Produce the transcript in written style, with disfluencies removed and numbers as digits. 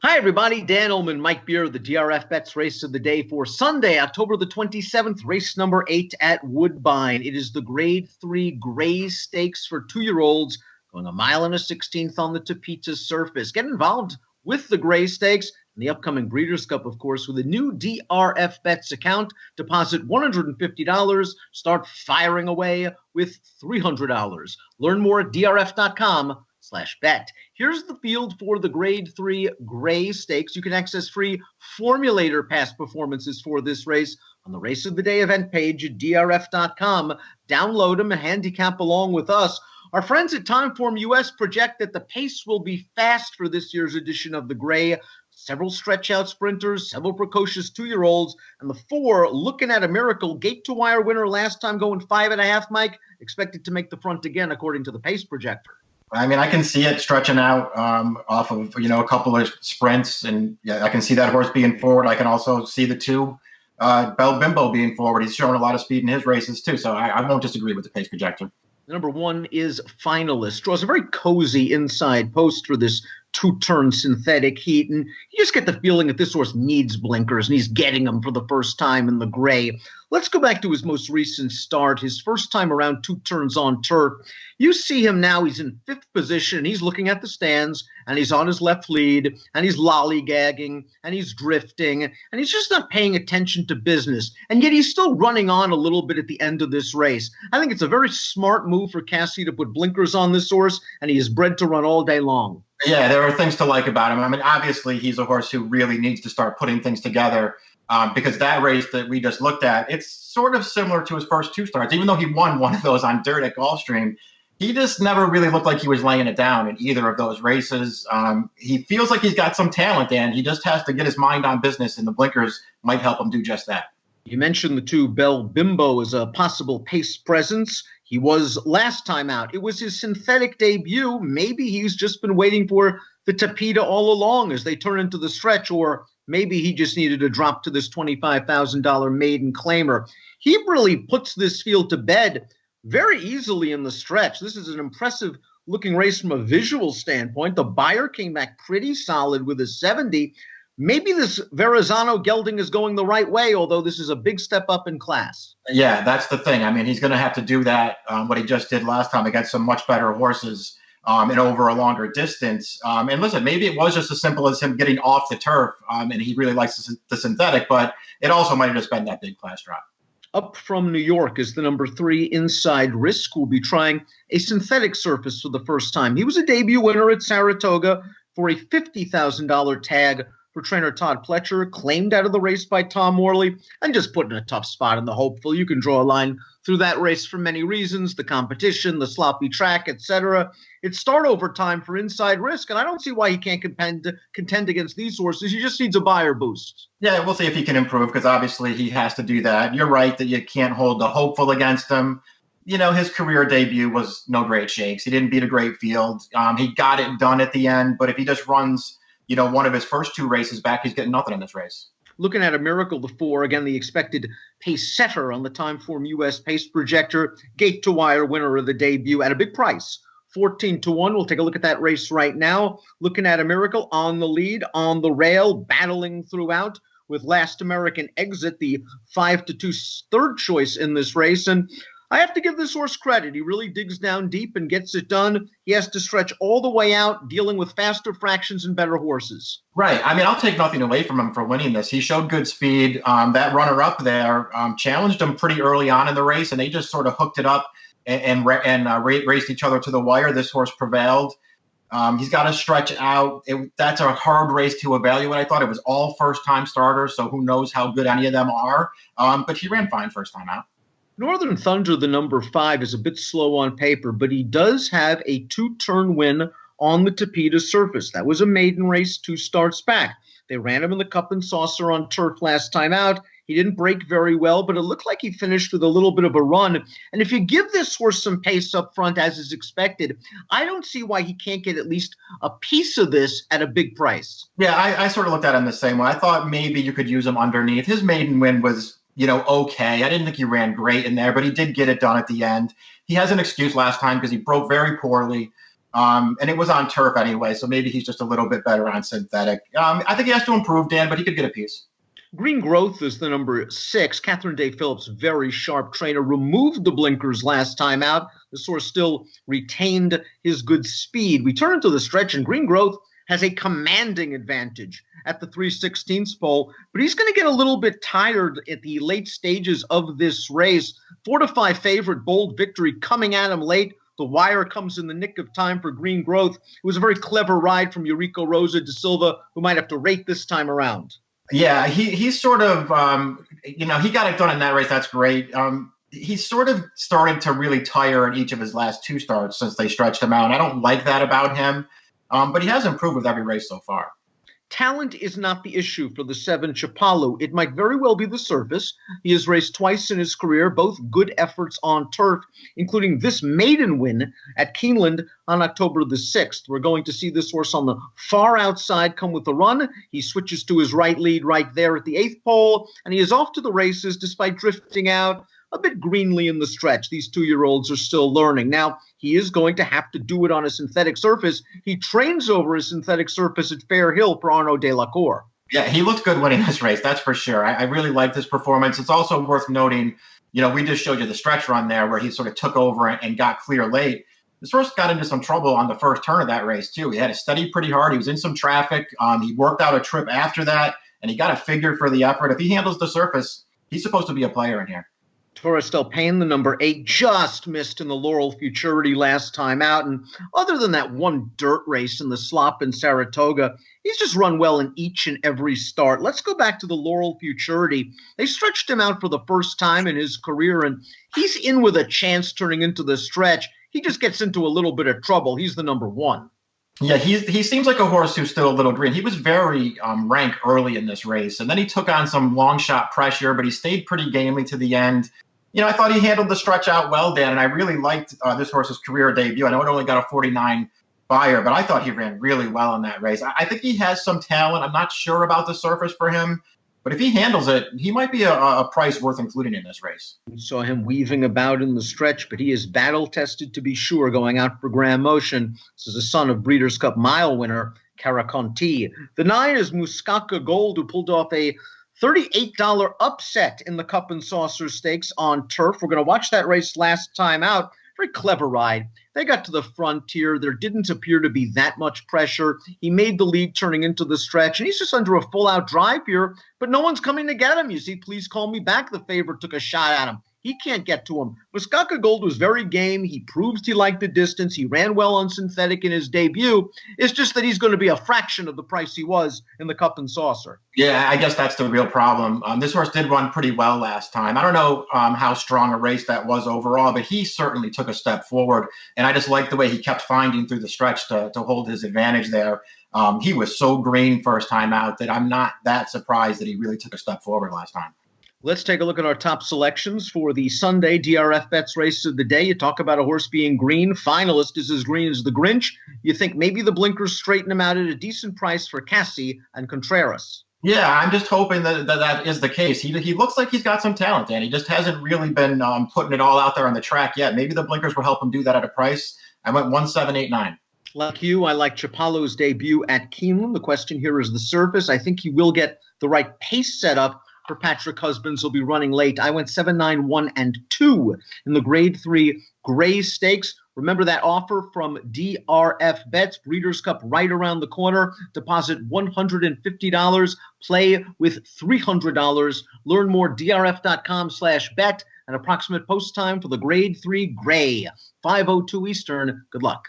Hi, everybody. Dan Illman, Mike Beer, the DRFBets race of the day for Sunday, October the 27th, race number 8 at Woodbine. It is the Grade 3 Gray Stakes for 2-year-olds, going 1 1/16 on the Tapeta surface. Get involved with the Gray Stakes and the upcoming Breeders' Cup, of course, with a new DRFBets account. Deposit $150, start firing away with $300. Learn more at drf.com/bet. Here's the field for the Grade 3 Gray Stakes. You can access free formulator past performances for this race on the Race of the Day event page at drf.com. Download them and handicap along with us. Our friends at Timeform US project that the pace will be fast for this year's edition of the Gray. Several stretch-out sprinters, several precocious 2-year-olds, and the 4 looking at a miracle. Gate-to-wire winner last time going 5.5, Mike. Expected to make the front again, according to the pace projector. I mean, I can see it stretching out off of, a couple of sprints. And yeah, I can see that horse being forward. I can also see the 2, Bell Bimbo being forward. He's shown a lot of speed in his races, too. So I won't disagree with the pace projector. Number 1 is Finalist. Draws a very cozy inside post for this 2-turn synthetic heat. And you just get the feeling that this horse needs blinkers, and he's getting them for the first time in the Gray. Let's go back to his most recent start, his first time around 2 turns on turf. You see him now, he's in 5th position, and he's looking at the stands, and he's on his left lead, and he's lollygagging, and he's drifting, and he's just not paying attention to business. And yet he's still running on a little bit at the end of this race. I think it's a very smart move for Cassie to put blinkers on this horse, and he is bred to run all day long. Yeah, there are things to like about him. I mean, obviously, he's a horse who really needs to start putting things together because that race that we just looked at, it's sort of similar to his first 2 starts. Even though he won one of those on dirt at Gulfstream, he just never really looked like he was laying it down in either of those races. He feels like he's got some talent, and he just has to get his mind on business, and the blinkers might help him do just that. You mentioned the 2 Bell Bimbo as a possible pace presence. He was last time out. It was his synthetic debut. Maybe he's just been waiting for the Tapeta all along as they turn into the stretch, or maybe he just needed to drop to this $25,000 maiden claimer. He really puts this field to bed very easily in the stretch. This is an impressive looking race from a visual standpoint. The buyer came back pretty solid with a 70. Maybe this Verrazano gelding is going the right way, although this is a big step up in class. Yeah, that's the thing. I mean, he's going to have to do that, what he just did last time against some much better horses and over a longer distance. And listen, maybe it was just as simple as him getting off the turf, and he really likes the synthetic, but it also might have just been that big class drop. Up from New York is the number 3 Inside Risk, who will be trying a synthetic surface for the first time. He was a debut winner at Saratoga for a $50,000 tag for trainer Todd Pletcher, claimed out of the race by Tom Morley, and just put in a tough spot in the hopeful. You can draw a line through that race for many reasons, the competition, the sloppy track, etc. It's start over time for Inside Risk, and I don't see why he can't contend against these horses. He just needs a buyer boost. Yeah, we'll see if he can improve, because obviously he has to do that. You're right that you can't hold the hopeful against him. His career debut was no great shakes. He didn't beat a great field. He got it done at the end, but if he just runs one of his first 2 races back, he's getting nothing in this race. Looking at a miracle, the 4, again, the expected pace setter on the Timeform US pace projector, gate-to-wire winner of the debut at a big price, 14-1. We'll take a look at that race right now. Looking at a miracle on the lead, on the rail, battling throughout with Last American Exit, the 5-2 third choice in this race. And I have to give this horse credit. He really digs down deep and gets it done. He has to stretch all the way out, dealing with faster fractions and better horses. Right. I mean, I'll take nothing away from him for winning this. He showed good speed. That runner-up there challenged him pretty early on in the race, and they just sort of hooked it up and raced each other to the wire. This horse prevailed. He's got to stretch out. That's a hard race to evaluate. I thought it was all first-time starters, so who knows how good any of them are. But he ran fine first time out. Northern Thunder, the number 5, is a bit slow on paper, but he does have a 2-turn win on the Tapeta surface. That was a maiden race 2 starts back. They ran him in the Cup and Saucer on turf last time out. He didn't break very well, but it looked like he finished with a little bit of a run. And if you give this horse some pace up front, as is expected, I don't see why he can't get at least a piece of this at a big price. Yeah, I sort of looked at him the same way. I thought maybe you could use him underneath. His maiden win was okay. I didn't think he ran great in there, but he did get it done at the end. He has an excuse last time because he broke very poorly. And it was on turf anyway, so maybe he's just a little bit better on synthetic. I think he has to improve, Dan, but he could get a piece. Green Growth is the number 6. Catherine Day Phillips, very sharp trainer, removed the blinkers last time out. The horse still retained his good speed. We turn to the stretch, and Green Growth has a commanding advantage at the 3/16 pole, but he's going to get a little bit tired at the late stages of this race. 4-5 favorite, Bold Victory coming at him late. The wire comes in the nick of time for Green Growth. It was a very clever ride from Eurico Rosa de Silva, who might have to rate this time around. Yeah, he's sort of, he got it done in that race. That's great. He's sort of started to really tire in each of his last 2 starts since they stretched him out. I don't like that about him. But he has improved with every race so far. Talent is not the issue for the 7 Chapalu. It might very well be the surface. He has raced twice in his career, both good efforts on turf, including this maiden win at Keeneland on October the 6th. We're going to see this horse on the far outside come with a run. He switches to his right lead right there at the 8th pole, and he is off to the races despite drifting out a bit greenly in the stretch. These 2-year-olds are still learning. Now, he is going to have to do it on a synthetic surface. He trains over a synthetic surface at Fair Hill for Arnaud Delacour. Yeah, he looked good winning this race, that's for sure. I really liked his performance. It's also worth noting, we just showed you the stretch run there where he sort of took over and got clear late. This horse got into some trouble on the first turn of that race, too. He had to steady pretty hard. He was in some traffic. He worked out a trip after that, and he got a figure for the effort. If he handles the surface, he's supposed to be a player in here. Taurus Del Paine, the number 8, just missed in the Laurel Futurity last time out. And other than that one dirt race in the slop in Saratoga, he's just run well in each and every start. Let's go back to the Laurel Futurity. They stretched him out for the first time in his career, and he's in with a chance turning into the stretch. He just gets into a little bit of trouble. He's the number 1. Yeah, he seems like a horse who's still a little green. He was very rank early in this race, and then he took on some long shot pressure, but he stayed pretty gamely to the end. I thought he handled the stretch out well, Dan, and I really liked this horse's career debut. I know it only got a 49 buyer, but I thought he ran really well in that race. I think he has some talent. I'm not sure about the surface for him, but if he handles it, he might be a price worth including in this race. We saw him weaving about in the stretch, but he is battle-tested to be sure, going out for Grand Motion. This is a son of Breeders' Cup Mile winner, Caraconti. The 9 is Muscaca Gold, who pulled off a $38 upset in the Cup and Saucer Stakes on turf. We're going to watch that race last time out. Very clever ride. They got to the frontier. There didn't appear to be that much pressure. He made the lead turning into the stretch, and he's just under a full-out drive here, but no one's coming to get him. You see, Please Call Me Back, the favorite, took a shot at him. He can't get to him. Muscaca Gold was very game. He proved he liked the distance. He ran well on synthetic in his debut. It's just that he's going to be a fraction of the price he was in the Cup and Saucer. Yeah, I guess that's the real problem. This horse did run pretty well last time. I don't know how strong a race that was overall, but he certainly took a step forward. And I just like the way he kept finding through the stretch to hold his advantage there. He was so green first time out that I'm not that surprised that he really took a step forward last time. Let's take a look at our top selections for the Sunday DRFBets race of the day. You talk about a horse being green. Finalist is as green as the Grinch. You think maybe the blinkers straighten him out at a decent price for Cassie and Contreras. Yeah, I'm just hoping that is the case. He looks like he's got some talent, and he just hasn't really been putting it all out there on the track yet. Maybe the blinkers will help him do that at a price. I went 1-7-8-9. Like you, I like Chapalu's debut at Keeneland. The question here is the surface. I think he will get the right pace set up for Patrick Husbands. Will be running late. I went 7-9-1-2 in the Grade 3 Gray Stakes. Remember that offer from DRFBets, Breeders' Cup right around the corner. Deposit $150, play with $300. Learn more, drf.com/bet. An approximate post time for the Grade 3 Gray, 5:02 Eastern. Good luck.